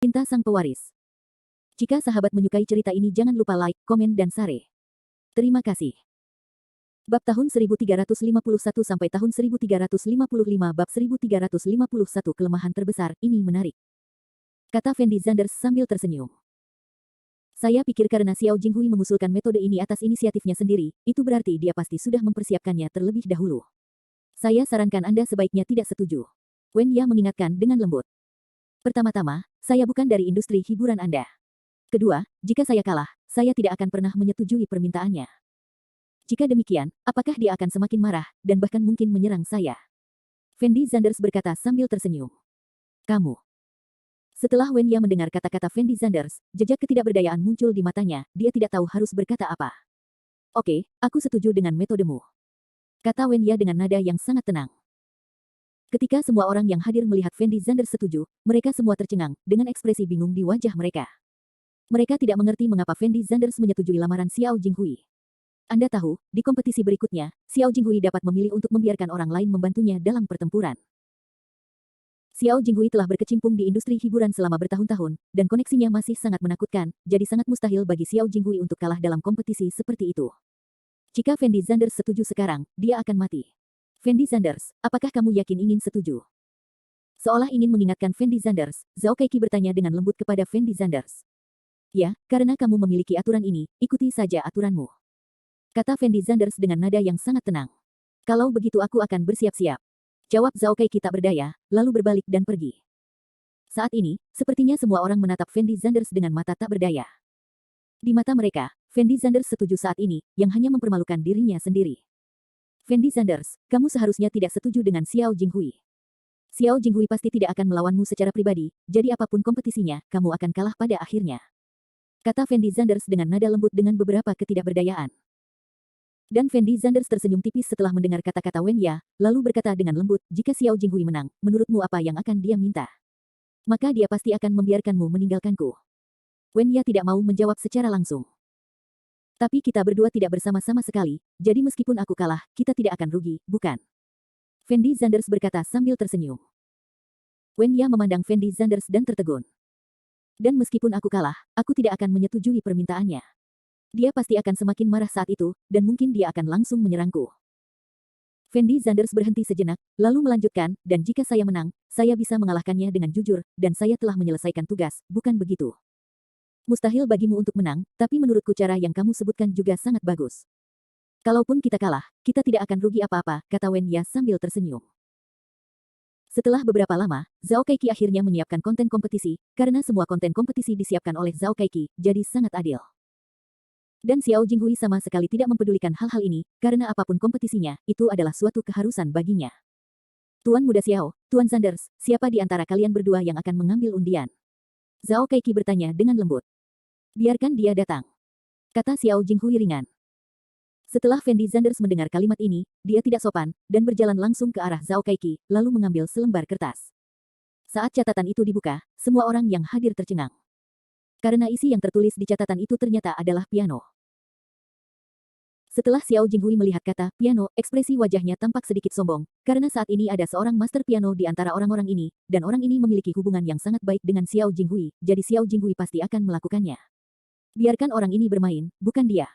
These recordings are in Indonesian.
Cinta Sang Pewaris. Jika sahabat menyukai cerita ini jangan lupa like, komen dan share. Terima kasih. Bab tahun 1351 sampai tahun 1355 bab 1351 kelemahan terbesar, ini menarik. Kata Fendi Zanders sambil tersenyum. Saya pikir karena Xiao Jinghui mengusulkan metode ini atas inisiatifnya sendiri, itu berarti dia pasti sudah mempersiapkannya terlebih dahulu. Saya sarankan Anda sebaiknya tidak setuju. Wen Ya mengingatkan dengan lembut. Pertama-tama, saya bukan dari industri hiburan Anda. Kedua, jika saya kalah, saya tidak akan pernah menyetujui permintaannya. Jika demikian, apakah dia akan semakin marah, dan bahkan mungkin menyerang saya? Fendi Zanders berkata sambil tersenyum. Kamu. Setelah Wen Ya mendengar kata-kata Fendi Zanders, jejak ketidakberdayaan muncul di matanya, dia tidak tahu harus berkata apa. Oke, aku setuju dengan metodemu. Kata Wen Ya dengan nada yang sangat tenang. Ketika semua orang yang hadir melihat Fendi Zanders setuju, mereka semua tercengang, dengan ekspresi bingung di wajah mereka. Mereka tidak mengerti mengapa Fendi Zanders menyetujui lamaran Xiao Jinghui. Anda tahu, di kompetisi berikutnya, Xiao Jinghui dapat memilih untuk membiarkan orang lain membantunya dalam pertempuran. Xiao Jinghui telah berkecimpung di industri hiburan selama bertahun-tahun, dan koneksinya masih sangat menakutkan, jadi sangat mustahil bagi Xiao Jinghui untuk kalah dalam kompetisi seperti itu. Jika Fendi Zanders setuju sekarang, dia akan mati. Fendi Zanders, apakah kamu yakin ingin setuju? Seolah ingin mengingatkan Fendi Zanders, Zhao Keiki bertanya dengan lembut kepada Fendi Zanders. Ya, karena kamu memiliki aturan ini, ikuti saja aturanmu. Kata Fendi Zanders dengan nada yang sangat tenang. Kalau begitu aku akan bersiap-siap. Jawab Zhao Keiki tak berdaya, lalu berbalik dan pergi. Saat ini, sepertinya semua orang menatap Fendi Zanders dengan mata tak berdaya. Di mata mereka, Fendi Zanders setuju saat ini, yang hanya mempermalukan dirinya sendiri. Fendi Zanders, kamu seharusnya tidak setuju dengan Xiao Jinghui. Xiao Jinghui pasti tidak akan melawanmu secara pribadi, jadi apapun kompetisinya, kamu akan kalah pada akhirnya. Kata Fendi Zanders dengan nada lembut dengan beberapa ketidakberdayaan. Dan Fendi Zanders tersenyum tipis setelah mendengar kata-kata Wen Ya, lalu berkata dengan lembut, jika Xiao Jinghui menang, menurutmu apa yang akan dia minta? Maka dia pasti akan membiarkanmu meninggalkanku. Wen Ya tidak mau menjawab secara langsung. Tapi kita berdua tidak bersama-sama sekali, jadi meskipun aku kalah, kita tidak akan rugi, bukan? Fendi Zanders berkata sambil tersenyum. Wen Ya memandang Fendi Zanders dan tertegun. Dan meskipun aku kalah, aku tidak akan menyetujui permintaannya. Dia pasti akan semakin marah saat itu, dan mungkin dia akan langsung menyerangku. Fendi Zanders berhenti sejenak, lalu melanjutkan, dan jika saya menang, saya bisa mengalahkannya dengan jujur, dan saya telah menyelesaikan tugas, bukan begitu? Mustahil bagimu untuk menang, tapi menurutku cara yang kamu sebutkan juga sangat bagus. Kalaupun kita kalah, kita tidak akan rugi apa-apa, kata Wen Ya sambil tersenyum. Setelah beberapa lama, Zhao Keiki akhirnya menyiapkan konten kompetisi, karena semua konten kompetisi disiapkan oleh Zhao Keiki, jadi sangat adil. Dan Xiao Jinghui sama sekali tidak mempedulikan hal-hal ini, karena apapun kompetisinya, itu adalah suatu keharusan baginya. Tuan Muda Xiao, Tuan Zanders, siapa di antara kalian berdua yang akan mengambil undian? Zhao Keiki bertanya dengan lembut. Biarkan dia datang. Kata Xiao Jinghui ringan. Setelah Fendi Zanders mendengar kalimat ini, dia tidak sopan, dan berjalan langsung ke arah Zhao Keiki, lalu mengambil selembar kertas. Saat catatan itu dibuka, semua orang yang hadir tercengang. Karena isi yang tertulis di catatan itu ternyata adalah piano. Setelah Xiao Jinghui melihat kata piano, ekspresi wajahnya tampak sedikit sombong, karena saat ini ada seorang master piano di antara orang-orang ini, dan orang ini memiliki hubungan yang sangat baik dengan Xiao Jinghui, jadi Xiao Jinghui pasti akan melakukannya. Biarkan orang ini bermain, bukan dia.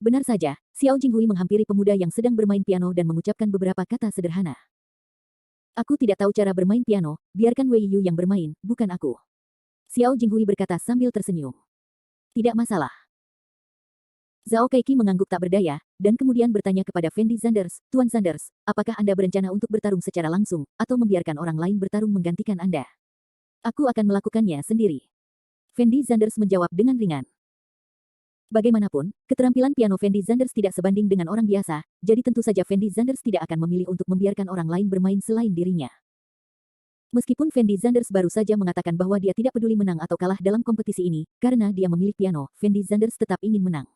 Benar saja, Xiao Jinghui menghampiri pemuda yang sedang bermain piano dan mengucapkan beberapa kata sederhana. Aku tidak tahu cara bermain piano, biarkan Wei Yu yang bermain, bukan aku. Xiao Jinghui berkata sambil tersenyum. Tidak masalah. Zhao Keiki mengangguk tak berdaya, dan kemudian bertanya kepada Fendi Zanders, Tuan Zanders, apakah Anda berencana untuk bertarung secara langsung, atau membiarkan orang lain bertarung menggantikan Anda? Aku akan melakukannya sendiri. Fendi Zanders menjawab dengan ringan. Bagaimanapun, keterampilan piano Fendi Zanders tidak sebanding dengan orang biasa, jadi tentu saja Fendi Zanders tidak akan memilih untuk membiarkan orang lain bermain selain dirinya. Meskipun Fendi Zanders baru saja mengatakan bahwa dia tidak peduli menang atau kalah dalam kompetisi ini, karena dia memilih piano, Fendi Zanders tetap ingin menang.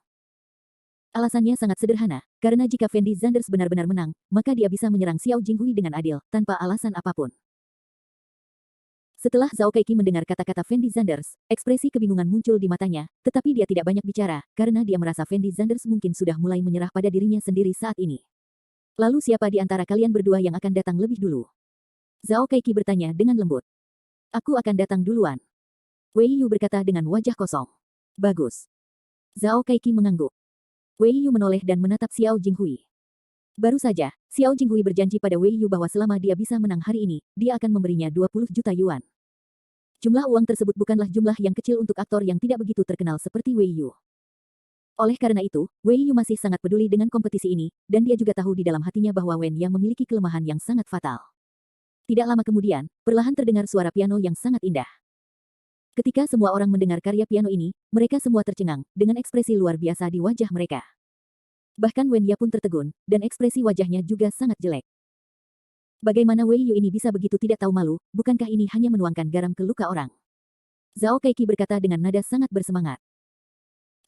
Alasannya sangat sederhana, karena jika Fendi Zanders benar-benar menang, maka dia bisa menyerang Xiao Jinghui dengan adil, tanpa alasan apapun. Setelah Zhao Keiki mendengar kata-kata Fendi Zanders, ekspresi kebingungan muncul di matanya, tetapi dia tidak banyak bicara, karena dia merasa Fendi Zanders mungkin sudah mulai menyerah pada dirinya sendiri saat ini. Lalu siapa di antara kalian berdua yang akan datang lebih dulu? Zhao Keiki bertanya dengan lembut. Aku akan datang duluan. Wei Yu berkata dengan wajah kosong. Bagus. Zhao Kaiki mengangguk. Wei Yu menoleh dan menatap Xiao Jinghui. Baru saja, Xiao Jinghui berjanji pada Wei Yu bahwa selama dia bisa menang hari ini, dia akan memberinya 20 juta yuan. Jumlah uang tersebut bukanlah jumlah yang kecil untuk aktor yang tidak begitu terkenal seperti Wei Yu. Oleh karena itu, Wei Yu masih sangat peduli dengan kompetisi ini, dan dia juga tahu di dalam hatinya bahwa Wen yang memiliki kelemahan yang sangat fatal. Tidak lama kemudian, perlahan terdengar suara piano yang sangat indah. Ketika semua orang mendengar karya piano ini, mereka semua tercengang, dengan ekspresi luar biasa di wajah mereka. Bahkan Wen Ya pun tertegun, dan ekspresi wajahnya juga sangat jelek. Bagaimana Wei Yu ini bisa begitu tidak tahu malu, bukankah ini hanya menuangkan garam ke luka orang? Zhao Kaiki berkata dengan nada sangat bersemangat.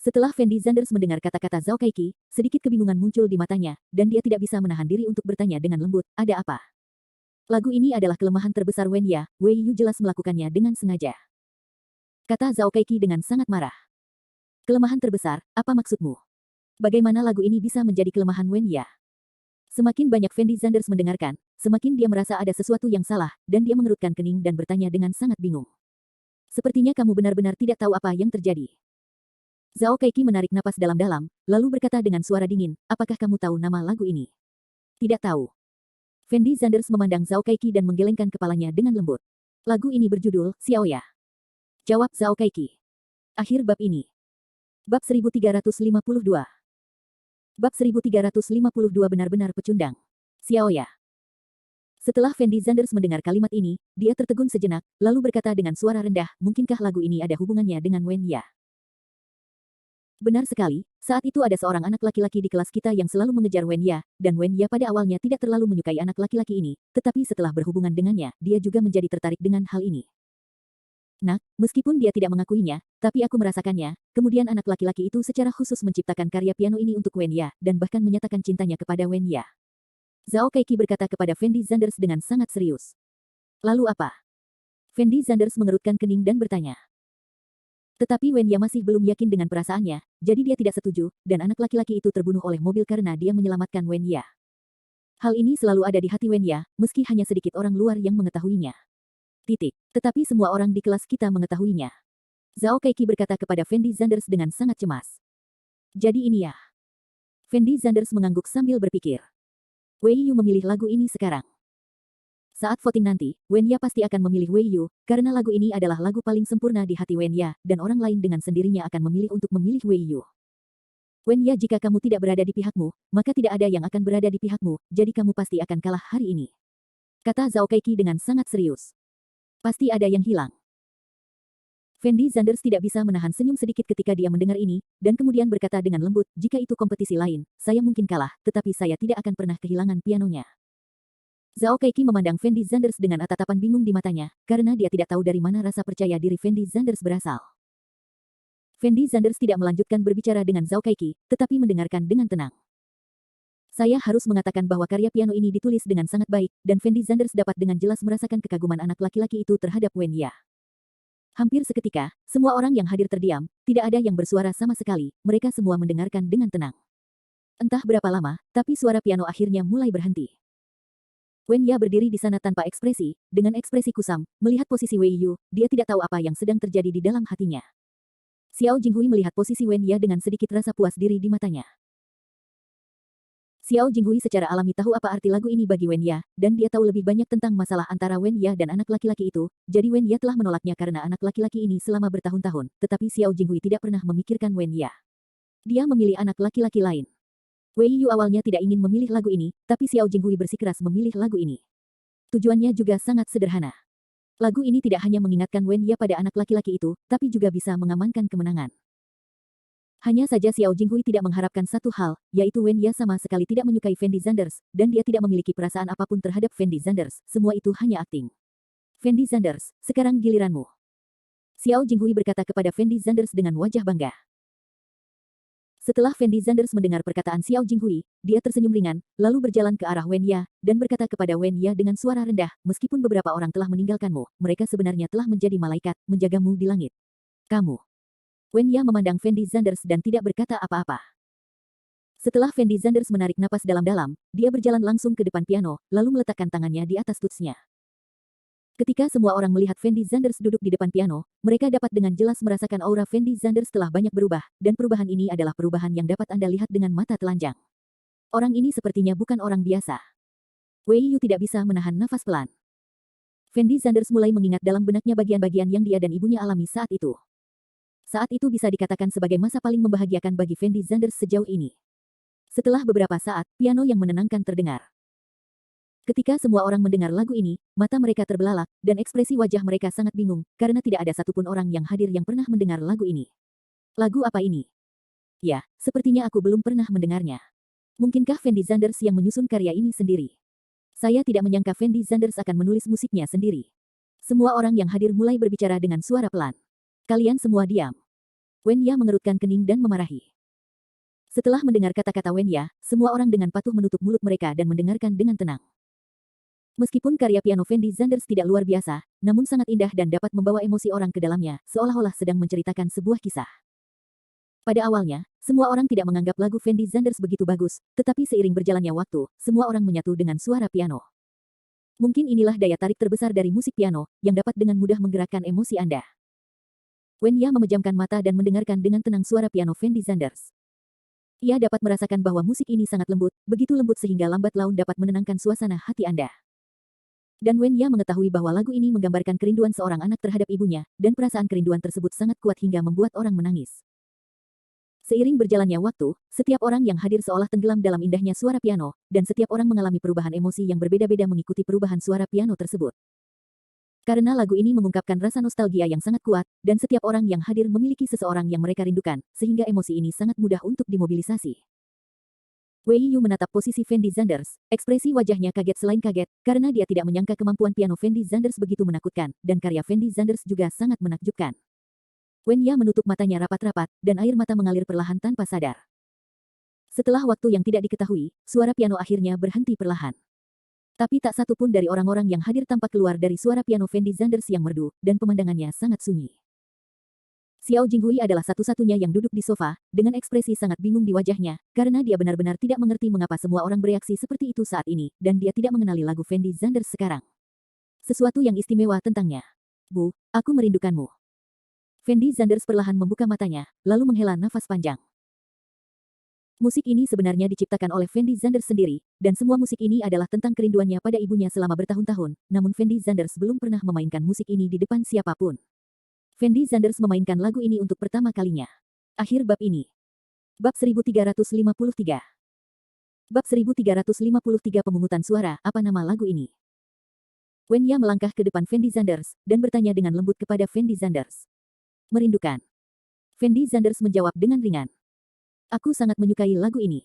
Setelah Fendi Zanders mendengar kata-kata Zhao Kaiki, sedikit kebingungan muncul di matanya, dan dia tidak bisa menahan diri untuk bertanya dengan lembut, ada apa? Lagu ini adalah kelemahan terbesar Wen Ya, Wei Yu jelas melakukannya dengan sengaja. Kata Zhao Kaiki dengan sangat marah. Kelemahan terbesar, apa maksudmu? Bagaimana lagu ini bisa menjadi kelemahan Wen Ya? Semakin banyak Fendi Zanders mendengarkan, semakin dia merasa ada sesuatu yang salah, dan dia mengerutkan kening dan bertanya dengan sangat bingung. Sepertinya kamu benar-benar tidak tahu apa yang terjadi. Zhao Kaiki menarik napas dalam-dalam, lalu berkata dengan suara dingin, apakah kamu tahu nama lagu ini? Tidak tahu. Fendi Zanders memandang Zhao Kaiki dan menggelengkan kepalanya dengan lembut. Lagu ini berjudul, Xiaoya. Jawab Zhao Kaiki. Akhir bab ini. Bab 1352. Bab 1352 benar-benar pecundang. Xiaoya. Setelah Fendi Zanders mendengar kalimat ini, dia tertegun sejenak, lalu berkata dengan suara rendah, mungkinkah lagu ini ada hubungannya dengan Wen Ya? Benar sekali, saat itu ada seorang anak laki-laki di kelas kita yang selalu mengejar Wen Ya, dan Wen Ya pada awalnya tidak terlalu menyukai anak laki-laki ini, tetapi setelah berhubungan dengannya, dia juga menjadi tertarik dengan hal ini. Nak, meskipun dia tidak mengakuinya, tapi aku merasakannya, kemudian anak laki-laki itu secara khusus menciptakan karya piano ini untuk Wen Ya, dan bahkan menyatakan cintanya kepada Wen Ya. Zhao Kaiki berkata kepada Fendi Zanders dengan sangat serius. Lalu apa? Fendi Zanders mengerutkan kening dan bertanya. Tetapi Wen Ya masih belum yakin dengan perasaannya, jadi dia tidak setuju, dan anak laki-laki itu terbunuh oleh mobil karena dia menyelamatkan Wen Ya. Hal ini selalu ada di hati Wen Ya, meski hanya sedikit orang luar yang mengetahuinya. Titik. Tetapi semua orang di kelas kita mengetahuinya. Zhao Kaiki berkata kepada Fendi Zanders dengan sangat cemas. Jadi ini ya. Fendi Zanders mengangguk sambil berpikir. Wei Yu memilih lagu ini sekarang. Saat voting nanti, Wen Ya pasti akan memilih Wei Yu, karena lagu ini adalah lagu paling sempurna di hati Wen Ya, dan orang lain dengan sendirinya akan memilih untuk memilih Wei Yu. Wen Ya, jika kamu tidak berada di pihakmu, maka tidak ada yang akan berada di pihakmu, jadi kamu pasti akan kalah hari ini. Kata Zhao Kaiki dengan sangat serius. Pasti ada yang hilang. Fendi Zanders tidak bisa menahan senyum sedikit ketika dia mendengar ini, dan kemudian berkata dengan lembut, jika itu kompetisi lain, saya mungkin kalah, tetapi saya tidak akan pernah kehilangan pianonya. Zhao Kaiki memandang Fendi Zanders dengan tatapan bingung di matanya, karena dia tidak tahu dari mana rasa percaya diri Fendi Zanders berasal. Fendi Zanders tidak melanjutkan berbicara dengan Zhao Kaiki, tetapi mendengarkan dengan tenang. Saya harus mengatakan bahwa karya piano ini ditulis dengan sangat baik, dan Fendi Zanders dapat dengan jelas merasakan kekaguman anak laki-laki itu terhadap Wen Ya. Hampir seketika, semua orang yang hadir terdiam, tidak ada yang bersuara sama sekali, mereka semua mendengarkan dengan tenang. Entah berapa lama, tapi suara piano akhirnya mulai berhenti. Wen Ya berdiri di sana tanpa ekspresi, dengan ekspresi kusam, melihat posisi Wei Yu, dia tidak tahu apa yang sedang terjadi di dalam hatinya. Xiao Jinghui melihat posisi Wen Ya dengan sedikit rasa puas diri di matanya. Xiao Jinghui secara alami tahu apa arti lagu ini bagi Wen Ya, dan dia tahu lebih banyak tentang masalah antara Wen Ya dan anak laki-laki itu, jadi Wen Ya telah menolaknya karena anak laki-laki ini selama bertahun-tahun, tetapi Xiao Jinghui tidak pernah memikirkan Wen Ya. Dia memilih anak laki-laki lain. Wei Yu awalnya tidak ingin memilih lagu ini, tapi Xiao Jinghui bersikeras memilih lagu ini. Tujuannya juga sangat sederhana. Lagu ini tidak hanya mengingatkan Wen Ya pada anak laki-laki itu, tapi juga bisa mengamankan kemenangan. Hanya saja Xiao Jinghui tidak mengharapkan satu hal, yaitu Wen Ya sama sekali tidak menyukai Fendi Zanders, dan dia tidak memiliki perasaan apapun terhadap Fendi Zanders, semua itu hanya akting. Fendi Zanders, sekarang giliranmu. Xiao Jinghui berkata kepada Fendi Zanders dengan wajah bangga. Setelah Fendi Zanders mendengar perkataan Xiao Jinghui, dia tersenyum ringan, lalu berjalan ke arah Wen Ya, dan berkata kepada Wen Ya dengan suara rendah, meskipun beberapa orang telah meninggalkanmu, mereka sebenarnya telah menjadi malaikat, menjagamu di langit. Kamu. Wen Ya memandang Fendi Zanders dan tidak berkata apa-apa. Setelah Fendi Zanders menarik napas dalam-dalam, dia berjalan langsung ke depan piano, lalu meletakkan tangannya di atas tutsnya. Ketika semua orang melihat Fendi Zanders duduk di depan piano, mereka dapat dengan jelas merasakan aura Fendi Zanders telah banyak berubah, dan perubahan ini adalah perubahan yang dapat Anda lihat dengan mata telanjang. Orang ini sepertinya bukan orang biasa. Wei Yu tidak bisa menahan nafas pelan. Fendi Zanders mulai mengingat dalam benaknya bagian-bagian yang dia dan ibunya alami saat itu. Saat itu bisa dikatakan sebagai masa paling membahagiakan bagi Fendi Zanders sejauh ini. Setelah beberapa saat, piano yang menenangkan terdengar. Ketika semua orang mendengar lagu ini, mata mereka terbelalak, dan ekspresi wajah mereka sangat bingung, karena tidak ada satupun orang yang hadir yang pernah mendengar lagu ini. Lagu apa ini? Ya, sepertinya aku belum pernah mendengarnya. Mungkinkah Fendi Zanders yang menyusun karya ini sendiri? Saya tidak menyangka Fendi Zanders akan menulis musiknya sendiri. Semua orang yang hadir mulai berbicara dengan suara pelan. Kalian semua diam. Wen Ya mengerutkan kening dan memarahi. Setelah mendengar kata-kata Wen Ya, semua orang dengan patuh menutup mulut mereka dan mendengarkan dengan tenang. Meskipun karya piano Fendi Zanders tidak luar biasa, namun sangat indah dan dapat membawa emosi orang ke dalamnya, seolah-olah sedang menceritakan sebuah kisah. Pada awalnya, semua orang tidak menganggap lagu Fendi Zanders begitu bagus, tetapi seiring berjalannya waktu, semua orang menyatu dengan suara piano. Mungkin inilah daya tarik terbesar dari musik piano, yang dapat dengan mudah menggerakkan emosi Anda. Wen Ya memejamkan mata dan mendengarkan dengan tenang suara piano Fendi Zanders. Ia dapat merasakan bahwa musik ini sangat lembut, begitu lembut sehingga lambat laun dapat menenangkan suasana hati Anda. Dan Wen Ya mengetahui bahwa lagu ini menggambarkan kerinduan seorang anak terhadap ibunya, dan perasaan kerinduan tersebut sangat kuat hingga membuat orang menangis. Seiring berjalannya waktu, setiap orang yang hadir seolah tenggelam dalam indahnya suara piano, dan setiap orang mengalami perubahan emosi yang berbeda-beda mengikuti perubahan suara piano tersebut. Karena lagu ini mengungkapkan rasa nostalgia yang sangat kuat, dan setiap orang yang hadir memiliki seseorang yang mereka rindukan, sehingga emosi ini sangat mudah untuk dimobilisasi. Wei Yu menatap posisi Fendi Zanders, ekspresi wajahnya kaget selain kaget, karena dia tidak menyangka kemampuan piano Fendi Zanders begitu menakutkan, dan karya Fendi Zanders juga sangat menakjubkan. Wen Ya menutup matanya rapat-rapat, dan air mata mengalir perlahan tanpa sadar. Setelah waktu yang tidak diketahui, suara piano akhirnya berhenti perlahan. Tapi tak satu pun dari orang-orang yang hadir tampak keluar dari suara piano Fendi Zanders yang merdu, dan pemandangannya sangat sunyi. Xiao Jinghui adalah satu-satunya yang duduk di sofa, dengan ekspresi sangat bingung di wajahnya, karena dia benar-benar tidak mengerti mengapa semua orang bereaksi seperti itu saat ini, dan dia tidak mengenali lagu Fendi Zanders sekarang. Sesuatu yang istimewa tentangnya. Bu, aku merindukanmu. Fendi Zanders perlahan membuka matanya, lalu menghela nafas panjang. Musik ini sebenarnya diciptakan oleh Fendi Zanders sendiri, dan semua musik ini adalah tentang kerinduannya pada ibunya selama bertahun-tahun, namun Fendi Zanders belum pernah memainkan musik ini di depan siapapun. Fendi Zanders memainkan lagu ini untuk pertama kalinya. Akhir bab ini. Bab 1353. Bab 1353 pemungutan suara, apa nama lagu ini? Wen Ya melangkah ke depan Fendi Zanders, dan bertanya dengan lembut kepada Fendi Zanders. Merindukan. Fendi Zanders menjawab dengan ringan. Aku sangat menyukai lagu ini.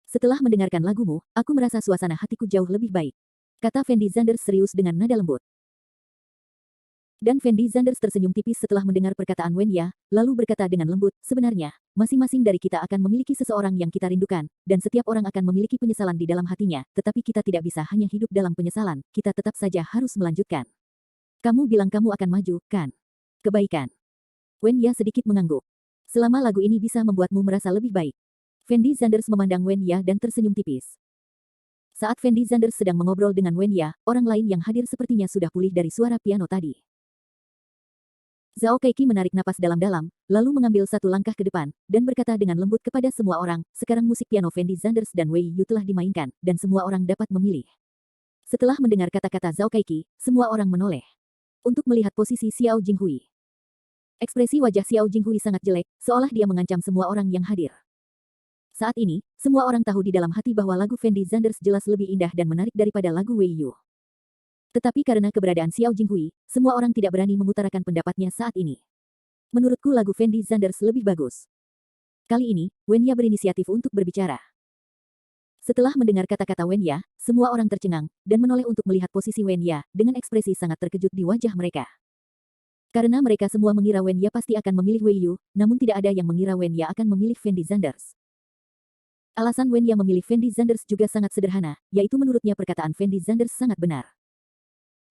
Setelah mendengarkan lagumu, aku merasa suasana hatiku jauh lebih baik. Kata Fendi Zanders serius dengan nada lembut. Dan Fendi Zanders tersenyum tipis setelah mendengar perkataan Wen Ya, lalu berkata dengan lembut, sebenarnya, masing-masing dari kita akan memiliki seseorang yang kita rindukan, dan setiap orang akan memiliki penyesalan di dalam hatinya, tetapi kita tidak bisa hanya hidup dalam penyesalan, kita tetap saja harus melanjutkan. Kamu bilang kamu akan maju, kan? Kebaikan. Wen Ya sedikit mengangguk. Selama lagu ini bisa membuatmu merasa lebih baik. Fendi Zanders memandang Wen Ya dan tersenyum tipis. Saat Fendi Zanders sedang mengobrol dengan Wen Ya, orang lain yang hadir sepertinya sudah pulih dari suara piano tadi. Zhao Keiki menarik napas dalam-dalam, lalu mengambil satu langkah ke depan, dan berkata dengan lembut kepada semua orang, sekarang musik piano Fendi Zanders dan Wei Yu telah dimainkan, dan semua orang dapat memilih. Setelah mendengar kata-kata Zhao Keiki, semua orang menoleh. Untuk melihat posisi Xiao Jinghui. Ekspresi wajah Xiao Jinghui sangat jelek, seolah dia mengancam semua orang yang hadir. Saat ini, semua orang tahu di dalam hati bahwa lagu Fendi Zanders jelas lebih indah dan menarik daripada lagu Wei Yu. Tetapi karena keberadaan Xiao Jinghui, semua orang tidak berani mengutarakan pendapatnya saat ini. Menurutku lagu Fendi Zanders lebih bagus. Kali ini, Wen Ya berinisiatif untuk berbicara. Setelah mendengar kata-kata Wen Ya, semua orang tercengang, dan menoleh untuk melihat posisi Wen Ya, dengan ekspresi sangat terkejut di wajah mereka. Karena mereka semua mengira Wen Ya pasti akan memilih Wei Yu, namun tidak ada yang mengira Wen Ya akan memilih Fendi Zanders. Alasan Wen Ya memilih Fendi Zanders juga sangat sederhana, yaitu menurutnya perkataan Fendi Zanders sangat benar.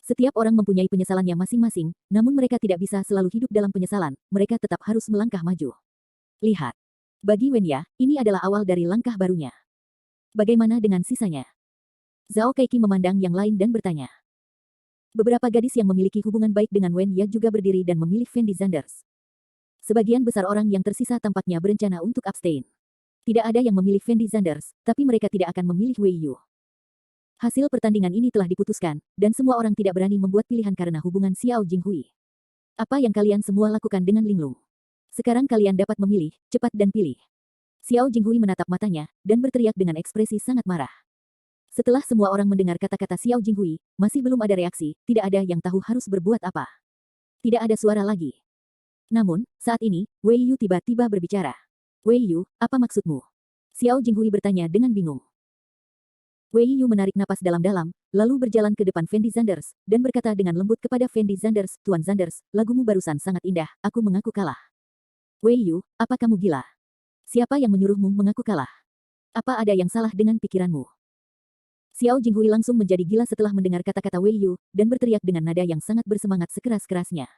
Setiap orang mempunyai penyesalannya masing-masing, namun mereka tidak bisa selalu hidup dalam penyesalan, mereka tetap harus melangkah maju. Lihat. Bagi Wen Ya, ini adalah awal dari langkah barunya. Bagaimana dengan sisanya? Zhao Keiki memandang yang lain dan bertanya. Beberapa gadis yang memiliki hubungan baik dengan Wen Ya juga berdiri dan memilih Fendi Zanders. Sebagian besar orang yang tersisa tampaknya berencana untuk abstain. Tidak ada yang memilih Fendi Zanders, tapi mereka tidak akan memilih Wei Yu. Hasil pertandingan ini telah diputuskan, dan semua orang tidak berani membuat pilihan karena hubungan Xiao Jinghui. Apa yang kalian semua lakukan dengan Linglung? Sekarang kalian dapat memilih, cepat dan pilih. Xiao Jinghui menatap matanya, dan berteriak dengan ekspresi sangat marah. Setelah semua orang mendengar kata-kata Xiao Jinghui, masih belum ada reaksi, tidak ada yang tahu harus berbuat apa. Tidak ada suara lagi. Namun, saat ini, Wei Yu tiba-tiba berbicara. Wei Yu, apa maksudmu? Xiao Jinghui bertanya dengan bingung. Wei Yu menarik napas dalam-dalam, lalu berjalan ke depan Fendi Zanders, dan berkata dengan lembut kepada Fendi Zanders, Tuan Zanders, lagumu barusan sangat indah, aku mengaku kalah. Wei Yu, apa kamu gila? Siapa yang menyuruhmu mengaku kalah? Apa ada yang salah dengan pikiranmu? Xiao Jinghui langsung menjadi gila setelah mendengar kata-kata Wei Yu, dan berteriak dengan nada yang sangat bersemangat sekeras-kerasnya.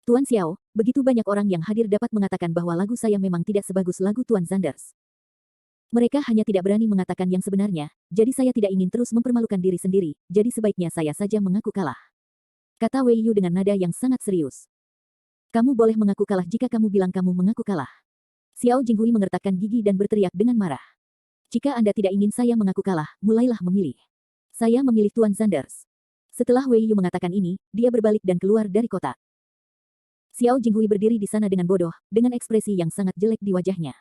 Tuan Xiao, begitu banyak orang yang hadir dapat mengatakan bahwa lagu saya memang tidak sebagus lagu Tuan Zanders. Mereka hanya tidak berani mengatakan yang sebenarnya, jadi saya tidak ingin terus mempermalukan diri sendiri, jadi sebaiknya saya saja mengaku kalah. Kata Wei Yu dengan nada yang sangat serius. Kamu boleh mengaku kalah jika kamu bilang kamu mengaku kalah. Xiao Jinghui mengertakkan gigi dan berteriak dengan marah. Jika Anda tidak ingin saya mengaku kalah, mulailah memilih. Saya memilih Tuan Zanders. Setelah Wei Yu mengatakan ini, dia berbalik dan keluar dari kotak. Xiao Jinghui berdiri di sana dengan bodoh, dengan ekspresi yang sangat jelek di wajahnya.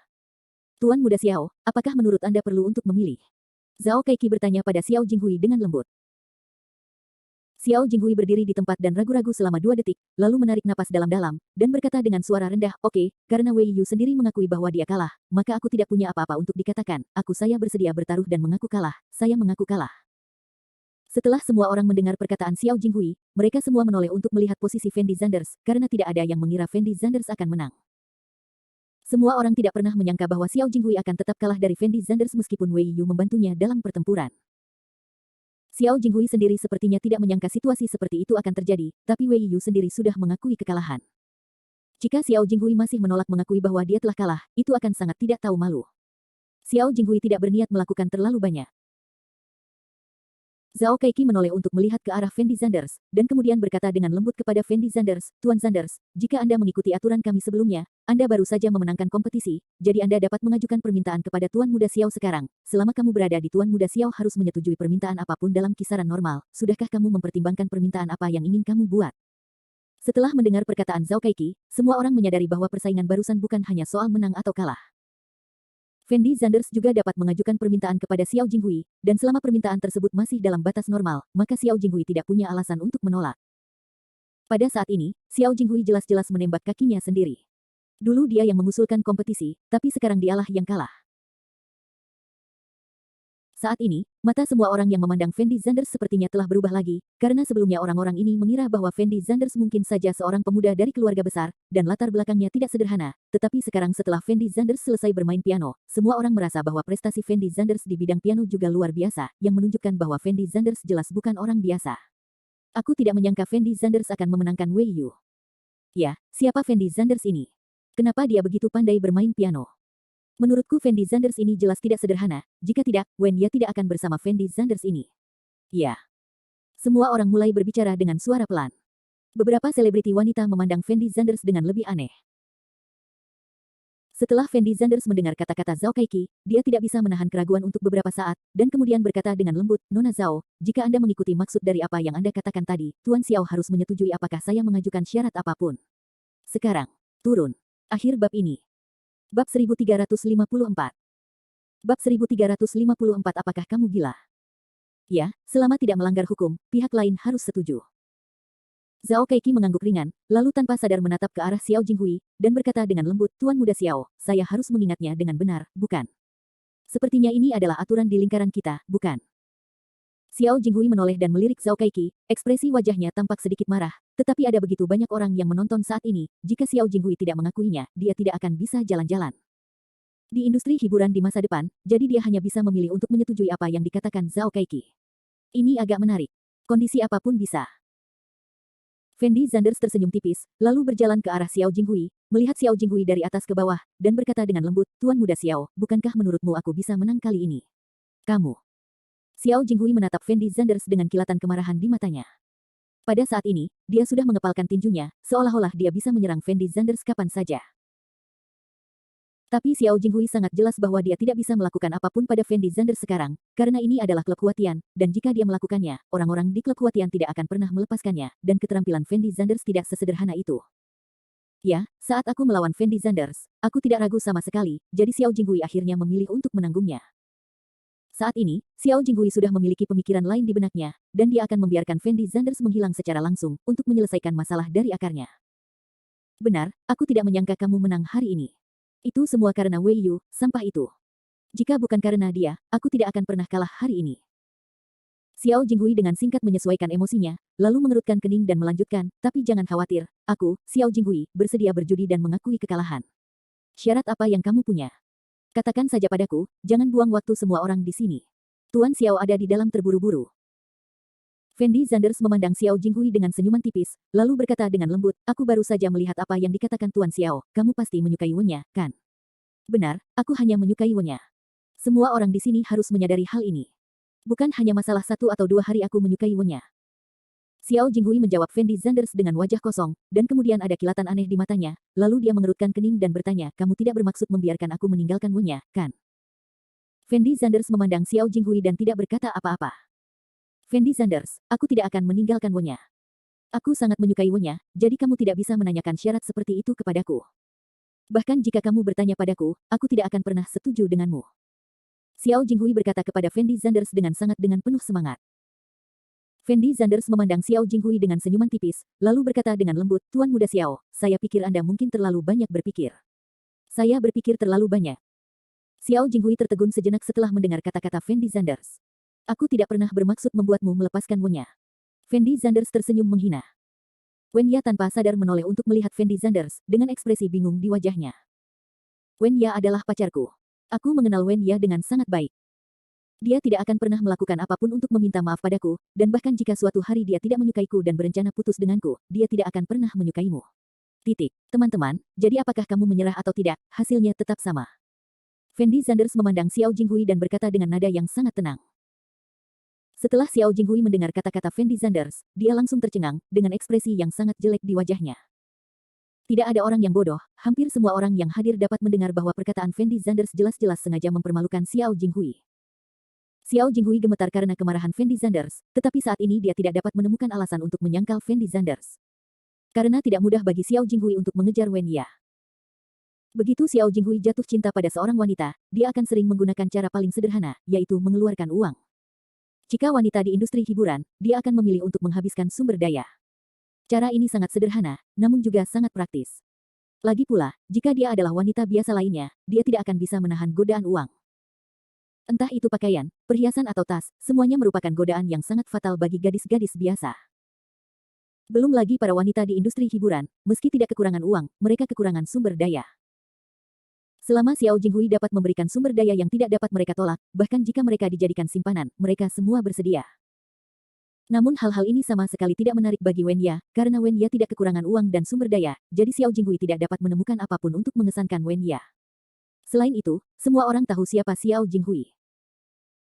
Tuan Muda Xiao, apakah menurut Anda perlu untuk memilih? Zhao Keiki bertanya pada Xiao Jinghui dengan lembut. Xiao Jinghui berdiri di tempat dan ragu-ragu selama 2 detik, lalu menarik napas dalam-dalam, dan berkata dengan suara rendah, oke, karena Wei Yu sendiri mengakui bahwa dia kalah, maka aku tidak punya apa-apa untuk dikatakan, saya bersedia bertaruh dan mengaku kalah, saya mengaku kalah. Setelah semua orang mendengar perkataan Xiao Jinghui, mereka semua menoleh untuk melihat posisi Fendi Zanders, karena tidak ada yang mengira Fendi Zanders akan menang. Semua orang tidak pernah menyangka bahwa Xiao Jinghui akan tetap kalah dari Fendi Zanders meskipun Wei Yu membantunya dalam pertempuran. Xiao Jinghui sendiri sepertinya tidak menyangka situasi seperti itu akan terjadi, tapi Wei Yu sendiri sudah mengakui kekalahan. Jika Xiao Jinghui masih menolak mengakui bahwa dia telah kalah, itu akan sangat tidak tahu malu. Xiao Jinghui tidak berniat melakukan terlalu banyak. Zhao Keiki menoleh untuk melihat ke arah Fendi Zanders, dan kemudian berkata dengan lembut kepada Fendi Zanders, Tuan Zanders, jika Anda mengikuti aturan kami sebelumnya, Anda baru saja memenangkan kompetisi, jadi Anda dapat mengajukan permintaan kepada Tuan Muda Xiao sekarang. Selama kamu berada di Tuan Muda Xiao harus menyetujui permintaan apapun dalam kisaran normal. Sudahkah kamu mempertimbangkan permintaan apa yang ingin kamu buat? Setelah mendengar perkataan Zhao Keiki, semua orang menyadari bahwa persaingan barusan bukan hanya soal menang atau kalah. Fendi Zanders juga dapat mengajukan permintaan kepada Xiao Jinghui, dan selama permintaan tersebut masih dalam batas normal, maka Xiao Jinghui tidak punya alasan untuk menolak. Pada saat ini, Xiao Jinghui jelas-jelas menembak kakinya sendiri. Dulu dia yang mengusulkan kompetisi, tapi sekarang dialah yang kalah. Saat ini, mata semua orang yang memandang Fendi Zanders sepertinya telah berubah lagi, karena sebelumnya orang-orang ini mengira bahwa Fendi Zanders mungkin saja seorang pemuda dari keluarga besar, dan latar belakangnya tidak sederhana, tetapi sekarang setelah Fendi Zanders selesai bermain piano, semua orang merasa bahwa prestasi Fendi Zanders di bidang piano juga luar biasa, yang menunjukkan bahwa Fendi Zanders jelas bukan orang biasa. Aku tidak menyangka Fendi Zanders akan memenangkan Wei Yu. Ya, siapa Fendi Zanders ini? Kenapa dia begitu pandai bermain piano? Menurutku Fendi Zanders ini jelas tidak sederhana, jika tidak, Wen Ya tidak akan bersama Fendi Zanders ini. Ya. Semua orang mulai berbicara dengan suara pelan. Beberapa selebriti wanita memandang Fendi Zanders dengan lebih aneh. Setelah Fendi Zanders mendengar kata-kata Zhao Keiki, dia tidak bisa menahan keraguan untuk beberapa saat, dan kemudian berkata dengan lembut, Nona Zhao, jika Anda mengikuti maksud dari apa yang Anda katakan tadi, Tuan Xiao harus menyetujui apakah saya mengajukan syarat apapun. Sekarang, turun. Akhir bab ini. Bab 1354. Bab 1354 apakah kamu gila? Ya, selama tidak melanggar hukum, pihak lain harus setuju. Zhao Keiki mengangguk ringan, lalu tanpa sadar menatap ke arah Xiao Jinghui, dan berkata dengan lembut, Tuan Muda Xiao, saya harus mengingatnya dengan benar, bukan? Sepertinya ini adalah aturan di lingkaran kita, bukan? Xiao Jinghui menoleh dan melirik Zhao Keiki, ekspresi wajahnya tampak sedikit marah, tetapi ada begitu banyak orang yang menonton saat ini, jika Xiao Jinghui tidak mengakuinya, dia tidak akan bisa jalan-jalan. Di industri hiburan di masa depan, jadi dia hanya bisa memilih untuk menyetujui apa yang dikatakan Zhao Keiki. Ini agak menarik. Kondisi apapun bisa. Fendi Zanders tersenyum tipis, lalu berjalan ke arah Xiao Jinghui, melihat Xiao Jinghui dari atas ke bawah, dan berkata dengan lembut, Tuan Muda Xiao, bukankah menurutmu aku bisa menang kali ini? Kamu. Xiao Jinghui menatap Fendi Zanders dengan kilatan kemarahan di matanya. Pada saat ini, dia sudah mengepalkan tinjunya, seolah-olah dia bisa menyerang Fendi Zanders kapan saja. Tapi Xiao Jinghui sangat jelas bahwa dia tidak bisa melakukan apapun pada Fendi Zanders sekarang, karena ini adalah klub Huatian, dan jika dia melakukannya, orang-orang di klub Huatian tidak akan pernah melepaskannya, dan keterampilan Fendi Zanders tidak sesederhana itu. Ya, saat aku melawan Fendi Zanders, aku tidak ragu sama sekali, jadi Xiao Jinghui akhirnya memilih untuk menanggungnya. Saat ini, Xiao Jinghui sudah memiliki pemikiran lain di benaknya, dan dia akan membiarkan Fendi Zanders menghilang secara langsung, untuk menyelesaikan masalah dari akarnya. Benar, aku tidak menyangka kamu menang hari ini. Itu semua karena Wei Yu, sampah itu. Jika bukan karena dia, aku tidak akan pernah kalah hari ini. Xiao Jinghui dengan singkat menyesuaikan emosinya, lalu mengerutkan kening dan melanjutkan, tapi jangan khawatir, aku, Xiao Jinghui, bersedia berjudi dan mengakui kekalahan. Syarat apa yang kamu punya? Katakan saja padaku, jangan buang waktu semua orang di sini. Tuan Xiao ada di dalam terburu-buru. Fendi Zanders memandang Xiao Jinghui dengan senyuman tipis, lalu berkata dengan lembut, aku baru saja melihat apa yang dikatakan Tuan Xiao, kamu pasti menyukai Wen-nya, kan? Benar, aku hanya menyukai Wen-nya. Semua orang di sini harus menyadari hal ini. Bukan hanya masalah 1 atau 2 hari aku menyukai Wen-nya. Xiao Jinghui menjawab Fendi Zanders dengan wajah kosong, dan kemudian ada kilatan aneh di matanya, lalu dia mengerutkan kening dan bertanya, kamu tidak bermaksud membiarkan aku meninggalkan Wen-nya, kan? Fendi Zanders memandang Xiao Jinghui dan tidak berkata apa-apa. Fendi Zanders, aku tidak akan meninggalkan Wen-nya. Aku sangat menyukai Wen-nya, jadi kamu tidak bisa menanyakan syarat seperti itu kepadaku. Bahkan jika kamu bertanya padaku, aku tidak akan pernah setuju denganmu. Xiao Jinghui berkata kepada Fendi Zanders dengan penuh semangat. Fendi Zanders memandang Xiao Jinghui dengan senyuman tipis, lalu berkata dengan lembut, Tuan Muda Xiao, saya pikir Anda mungkin terlalu banyak berpikir. Saya berpikir terlalu banyak. Xiao Jinghui tertegun sejenak setelah mendengar kata-kata Fendi Zanders. Aku tidak pernah bermaksud membuatmu melepaskan Wen-nya. Fendi Zanders tersenyum menghina. Wen-ya tanpa sadar menoleh untuk melihat Fendi Zanders, dengan ekspresi bingung di wajahnya. Wen-ya adalah pacarku. Aku mengenal Wen-ya dengan sangat baik. Dia tidak akan pernah melakukan apapun untuk meminta maaf padaku, dan bahkan jika suatu hari dia tidak menyukaiku dan berencana putus denganku, dia tidak akan pernah menyukaimu. Titik. Teman-teman, jadi apakah kamu menyerah atau tidak, hasilnya tetap sama. Fendi Zanders memandang Xiao Jinghui dan berkata dengan nada yang sangat tenang. Setelah Xiao Jinghui mendengar kata-kata Fendi Zanders, dia langsung tercengang, dengan ekspresi yang sangat jelek di wajahnya. Tidak ada orang yang bodoh, hampir semua orang yang hadir dapat mendengar bahwa perkataan Fendi Zanders jelas-jelas sengaja mempermalukan Xiao Jinghui. Xiao Jinghui gemetar karena kemarahan Fendi Zanders, tetapi saat ini dia tidak dapat menemukan alasan untuk menyangkal Fendi Zanders. Karena tidak mudah bagi Xiao Jinghui untuk mengejar Wen-ya. Begitu Xiao Jinghui jatuh cinta pada seorang wanita, dia akan sering menggunakan cara paling sederhana, yaitu mengeluarkan uang. Jika wanita di industri hiburan, dia akan memilih untuk menghabiskan sumber daya. Cara ini sangat sederhana, namun juga sangat praktis. Lagi pula, jika dia adalah wanita biasa lainnya, dia tidak akan bisa menahan godaan uang. Entah itu pakaian, perhiasan atau tas, semuanya merupakan godaan yang sangat fatal bagi gadis-gadis biasa. Belum lagi para wanita di industri hiburan, meski tidak kekurangan uang, mereka kekurangan sumber daya. Selama Xiao Jinghui dapat memberikan sumber daya yang tidak dapat mereka tolak, bahkan jika mereka dijadikan simpanan, mereka semua bersedia. Namun hal-hal ini sama sekali tidak menarik bagi Wen-ya, karena Wen-ya tidak kekurangan uang dan sumber daya, jadi Xiao Jinghui tidak dapat menemukan apapun untuk mengesankan Wen-ya. Selain itu, semua orang tahu siapa Xiao Jinghui.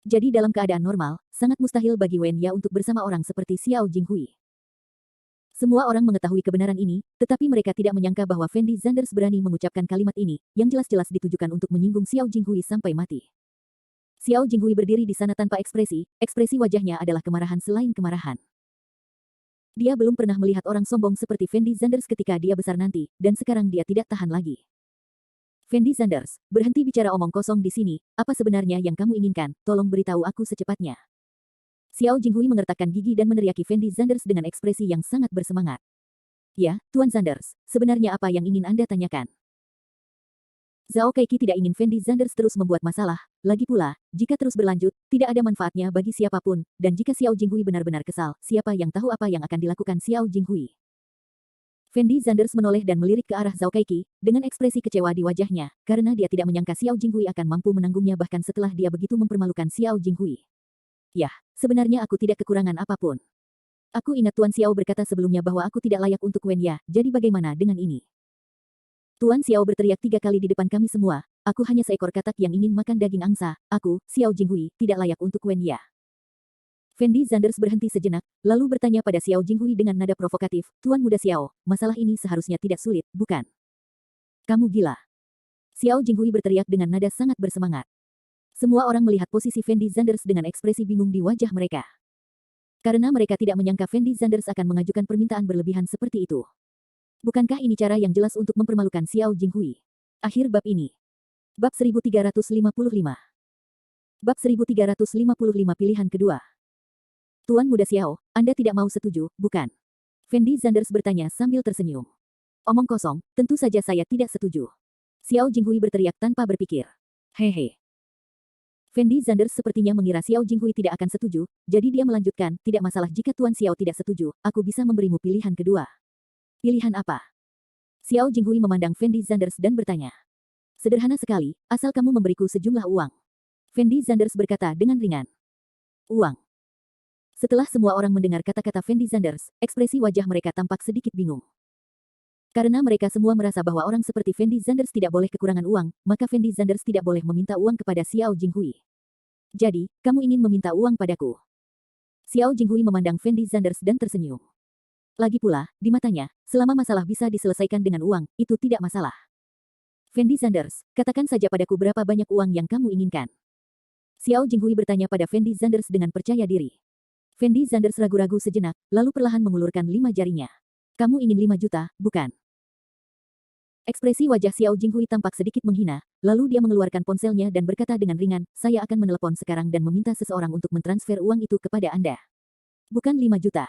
Jadi dalam keadaan normal, sangat mustahil bagi Wen-ya untuk bersama orang seperti Xiao Jinghui. Semua orang mengetahui kebenaran ini, tetapi mereka tidak menyangka bahwa Fendi Zanders berani mengucapkan kalimat ini, yang jelas-jelas ditujukan untuk menyinggung Xiao Jinghui sampai mati. Xiao Jinghui berdiri di sana tanpa ekspresi wajahnya adalah kemarahan selain kemarahan. Dia belum pernah melihat orang sombong seperti Fendi Zanders ketika dia besar nanti, dan sekarang dia tidak tahan lagi. Fendi Zanders, berhenti bicara omong kosong di sini, apa sebenarnya yang kamu inginkan, tolong beritahu aku secepatnya. Xiao Jinghui mengertakkan gigi dan meneriaki Fendi Zanders dengan ekspresi yang sangat bersemangat. Ya, Tuan Zanders, sebenarnya apa yang ingin Anda tanyakan? Zhao Keiki tidak ingin Fendi Zanders terus membuat masalah, lagi pula, jika terus berlanjut, tidak ada manfaatnya bagi siapapun, dan jika Xiao Jinghui benar-benar kesal, siapa yang tahu apa yang akan dilakukan Xiao Jinghui? Fendi Zanders menoleh dan melirik ke arah Zhao Keiki, dengan ekspresi kecewa di wajahnya, karena dia tidak menyangka Xiao Jinghui akan mampu menanggungnya bahkan setelah dia begitu mempermalukan Xiao Jinghui. Yah, sebenarnya aku tidak kekurangan apapun. Aku ingat Tuan Xiao berkata sebelumnya bahwa aku tidak layak untuk Wen-ya, jadi bagaimana dengan ini? Tuan Xiao berteriak 3 kali di depan kami semua, aku hanya seekor katak yang ingin makan daging angsa, aku, Xiao Jinghui, tidak layak untuk Wen-ya. Fendi Zanders berhenti sejenak, lalu bertanya pada Xiao Jinghui dengan nada provokatif, Tuan Muda Xiao, masalah ini seharusnya tidak sulit, bukan? Kamu gila. Xiao Jinghui berteriak dengan nada sangat bersemangat. Semua orang melihat posisi Fendi Zanders dengan ekspresi bingung di wajah mereka. Karena mereka tidak menyangka Fendi Zanders akan mengajukan permintaan berlebihan seperti itu. Bukankah ini cara yang jelas untuk mempermalukan Xiao Jinghui? Akhir bab ini. Bab 1355. Bab 1355 pilihan kedua. Tuan Muda Xiao, Anda tidak mau setuju, bukan? Fendi Zanders bertanya sambil tersenyum. Omong kosong, tentu saja saya tidak setuju. Xiao Jinghui berteriak tanpa berpikir. Hehe. Fendi Zanders sepertinya mengira Xiao Jinghui tidak akan setuju, jadi dia melanjutkan, tidak masalah jika Tuan Xiao tidak setuju, aku bisa memberimu pilihan kedua. Pilihan apa? Xiao Jinghui memandang Fendi Zanders dan bertanya. Sederhana sekali, asal kamu memberiku sejumlah uang. Fendi Zanders berkata dengan ringan. Uang. Setelah semua orang mendengar kata-kata Fendi Zanders, ekspresi wajah mereka tampak sedikit bingung. Karena mereka semua merasa bahwa orang seperti Fendi Zanders tidak boleh kekurangan uang, maka Fendi Zanders tidak boleh meminta uang kepada Xiao Jinghui. Jadi, kamu ingin meminta uang padaku? Xiao Jinghui memandang Fendi Zanders dan tersenyum. Lagi pula, di matanya, selama masalah bisa diselesaikan dengan uang, itu tidak masalah. Fendi Zanders, katakan saja padaku berapa banyak uang yang kamu inginkan. Xiao Jinghui bertanya pada Fendi Zanders dengan percaya diri. Fendi Zanders ragu-ragu sejenak, lalu perlahan mengulurkan 5 jarinya. Kamu ingin 5 juta, bukan? Ekspresi wajah Xiao Jinghui tampak sedikit menghina, lalu dia mengeluarkan ponselnya dan berkata dengan ringan, saya akan menelepon sekarang dan meminta seseorang untuk mentransfer uang itu kepada Anda. Bukan 5 juta.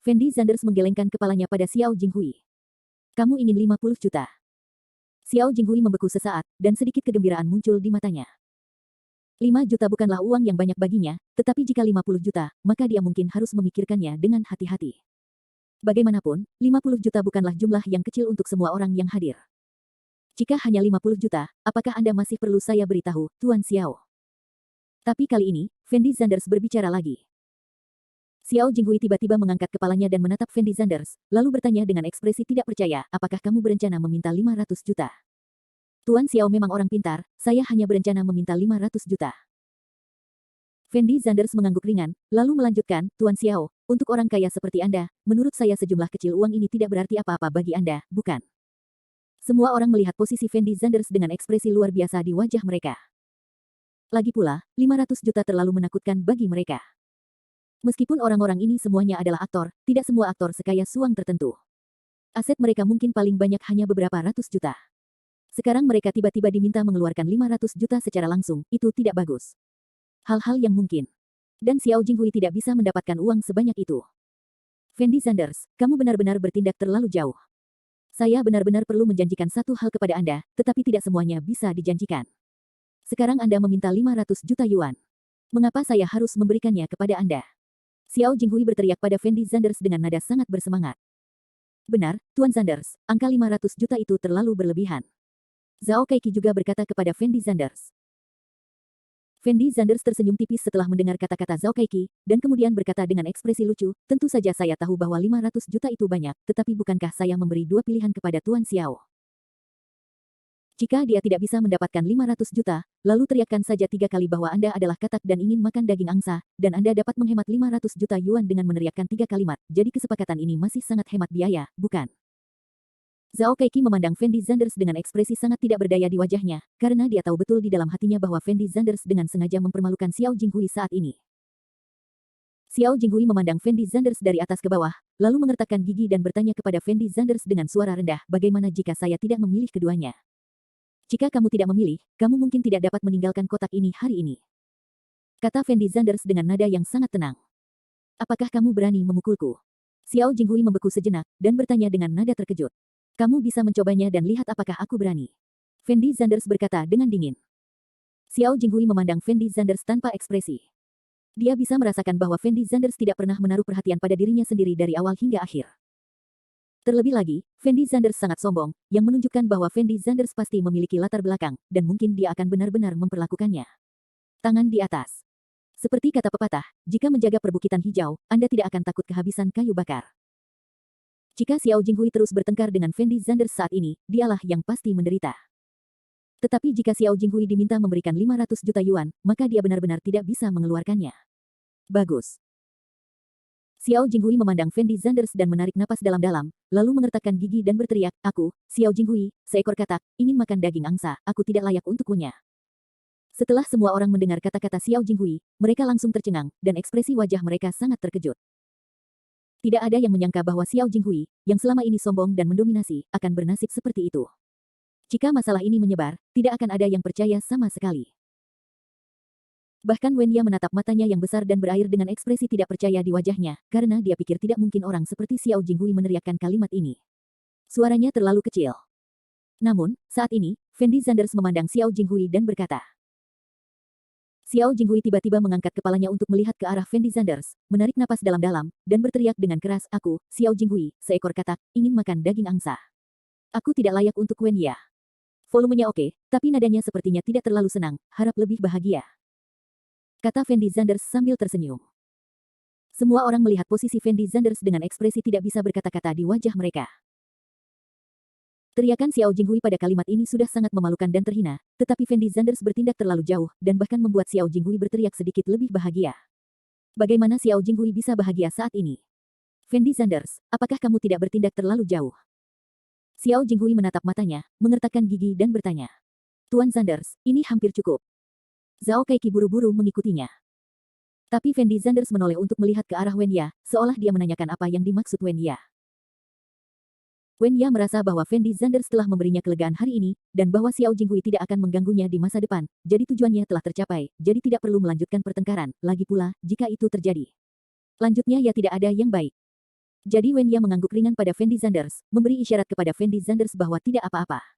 Fendi Zanders menggelengkan kepalanya pada Xiao Jinghui. Kamu ingin 50 juta. Xiao Jinghui membeku sesaat, dan sedikit kegembiraan muncul di matanya. 5 juta bukanlah uang yang banyak baginya, tetapi jika 50 juta, maka dia mungkin harus memikirkannya dengan hati-hati. Bagaimanapun, 50 juta bukanlah jumlah yang kecil untuk semua orang yang hadir. Jika hanya 50 juta, apakah Anda masih perlu saya beritahu, Tuan Xiao? Tapi kali ini, Fendi Zanders berbicara lagi. Xiao Jinghui tiba-tiba mengangkat kepalanya dan menatap Fendi Zanders, lalu bertanya dengan ekspresi tidak percaya, apakah kamu berencana meminta 500 juta? Tuan Xiao memang orang pintar, saya hanya berencana meminta 500 juta. Fendi Zanders mengangguk ringan, lalu melanjutkan, Tuan Xiao, untuk orang kaya seperti Anda, menurut saya sejumlah kecil uang ini tidak berarti apa-apa bagi Anda, bukan? Semua orang melihat posisi Fendi Zanders dengan ekspresi luar biasa di wajah mereka. Lagi pula, 500 juta terlalu menakutkan bagi mereka. Meskipun orang-orang ini semuanya adalah aktor, tidak semua aktor sekaya Suang tertentu. Aset mereka mungkin paling banyak hanya beberapa ratus juta. Sekarang mereka tiba-tiba diminta mengeluarkan 500 juta secara langsung, itu tidak bagus. Hal-hal yang mungkin. Dan Xiao Jinghui tidak bisa mendapatkan uang sebanyak itu. Fendi Zanders, kamu benar-benar bertindak terlalu jauh. Saya benar-benar perlu menjanjikan satu hal kepada Anda, tetapi tidak semuanya bisa dijanjikan. Sekarang Anda meminta 500 juta yuan. Mengapa saya harus memberikannya kepada Anda? Xiao Jinghui berteriak pada Fendi Zanders dengan nada sangat bersemangat. Benar, Tuan Zanders, angka 500 juta itu terlalu berlebihan. Zhao Keiki juga berkata kepada Fendi Zanders. Fendi Zanders tersenyum tipis setelah mendengar kata-kata Zhao Keiki, dan kemudian berkata dengan ekspresi lucu, tentu saja saya tahu bahwa 500 juta itu banyak, tetapi bukankah saya memberi 2 pilihan kepada Tuan Xiao? Jika dia tidak bisa mendapatkan 500 juta, lalu teriakkan saja 3 kali bahwa Anda adalah katak dan ingin makan daging angsa, dan Anda dapat menghemat 500 juta yuan dengan meneriakkan 3 kalimat, jadi kesepakatan ini masih sangat hemat biaya, bukan? Zhao Keiki memandang Fendi Zanders dengan ekspresi sangat tidak berdaya di wajahnya, karena dia tahu betul di dalam hatinya bahwa Fendi Zanders dengan sengaja mempermalukan Xiao Jinghui saat ini. Xiao Jinghui memandang Fendi Zanders dari atas ke bawah, lalu mengertakkan gigi dan bertanya kepada Fendi Zanders dengan suara rendah, bagaimana jika saya tidak memilih keduanya? Jika kamu tidak memilih, kamu mungkin tidak dapat meninggalkan kotak ini hari ini. Kata Fendi Zanders dengan nada yang sangat tenang. Apakah kamu berani memukulku? Xiao Jinghui membeku sejenak, dan bertanya dengan nada terkejut. Kamu bisa mencobanya dan lihat apakah aku berani. Fendi Zanders berkata dengan dingin. Xiao Jinghui memandang Fendi Zanders tanpa ekspresi. Dia bisa merasakan bahwa Fendi Zanders tidak pernah menaruh perhatian pada dirinya sendiri dari awal hingga akhir. Terlebih lagi, Fendi Zanders sangat sombong, yang menunjukkan bahwa Fendi Zanders pasti memiliki latar belakang, dan mungkin dia akan benar-benar memperlakukannya. Tangan di atas. Seperti kata pepatah, jika menjaga perbukitan hijau, Anda tidak akan takut kehabisan kayu bakar. Jika Xiao Jinghui terus bertengkar dengan Fendi Zanders saat ini, dialah yang pasti menderita. Tetapi jika Xiao Jinghui diminta memberikan 500 juta yuan, maka dia benar-benar tidak bisa mengeluarkannya. Bagus. Xiao Jinghui memandang Fendi Zanders dan menarik napas dalam-dalam, lalu mengertakkan gigi dan berteriak, aku, Xiao Jinghui, seekor katak, ingin makan daging angsa, aku tidak layak untuk kunyah. Setelah semua orang mendengar kata-kata Xiao Jinghui, mereka langsung tercengang, dan ekspresi wajah mereka sangat terkejut. Tidak ada yang menyangka bahwa Xiao Jinghui, yang selama ini sombong dan mendominasi, akan bernasib seperti itu. Jika masalah ini menyebar, tidak akan ada yang percaya sama sekali. Bahkan Wenya menatap matanya yang besar dan berair dengan ekspresi tidak percaya di wajahnya, karena dia pikir tidak mungkin orang seperti Xiao Jinghui meneriakkan kalimat ini. Suaranya terlalu kecil. Namun, saat ini, Fendi Zanders memandang Xiao Jinghui dan berkata. Xiao Jinghui tiba-tiba mengangkat kepalanya untuk melihat ke arah Fendi Zanders, menarik napas dalam-dalam, dan berteriak dengan keras, aku, Xiao Jinghui, seekor katak, ingin makan daging angsa. Aku tidak layak untuk Wenya. Volumenya oke, tapi nadanya sepertinya tidak terlalu senang, harap lebih bahagia. Kata Fendi Zanders sambil tersenyum. Semua orang melihat posisi Fendi Zanders dengan ekspresi tidak bisa berkata-kata di wajah mereka. Teriakan Xiao Jinghui pada kalimat ini sudah sangat memalukan dan terhina, tetapi Fendi Zanders bertindak terlalu jauh, dan bahkan membuat Xiao Jinghui berteriak sedikit lebih bahagia. Bagaimana Xiao Jinghui bisa bahagia saat ini? Fendi Zanders, apakah kamu tidak bertindak terlalu jauh? Xiao Jinghui menatap matanya, mengertakkan gigi dan bertanya. Tuan Zanders, ini hampir cukup. Zhao Keiki buru-buru mengikutinya. Tapi Fendi Zanders menoleh untuk melihat ke arah Wenya, seolah dia menanyakan apa yang dimaksud Wenya. Wenya merasa bahwa Fendi Zanders telah memberinya kelegaan hari ini, dan bahwa Xiao Jinghui tidak akan mengganggunya di masa depan, jadi tujuannya telah tercapai, jadi tidak perlu melanjutkan pertengkaran, lagi pula, jika itu terjadi. Lanjutnya ya tidak ada yang baik. Jadi Wenya mengangguk ringan pada Fendi Zanders, memberi isyarat kepada Fendi Zanders bahwa tidak apa-apa.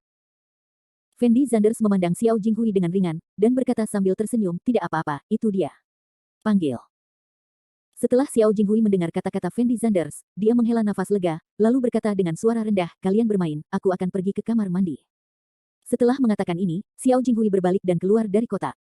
Fendi Zanders memandang Xiao Jinghui dengan ringan, dan berkata sambil tersenyum, tidak apa-apa, itu dia. Panggil. Setelah Xiao Jinghui mendengar kata-kata Fendi Zanders, dia menghela nafas lega, lalu berkata dengan suara rendah, kalian bermain, aku akan pergi ke kamar mandi. Setelah mengatakan ini, Xiao Jinghui berbalik dan keluar dari kotak.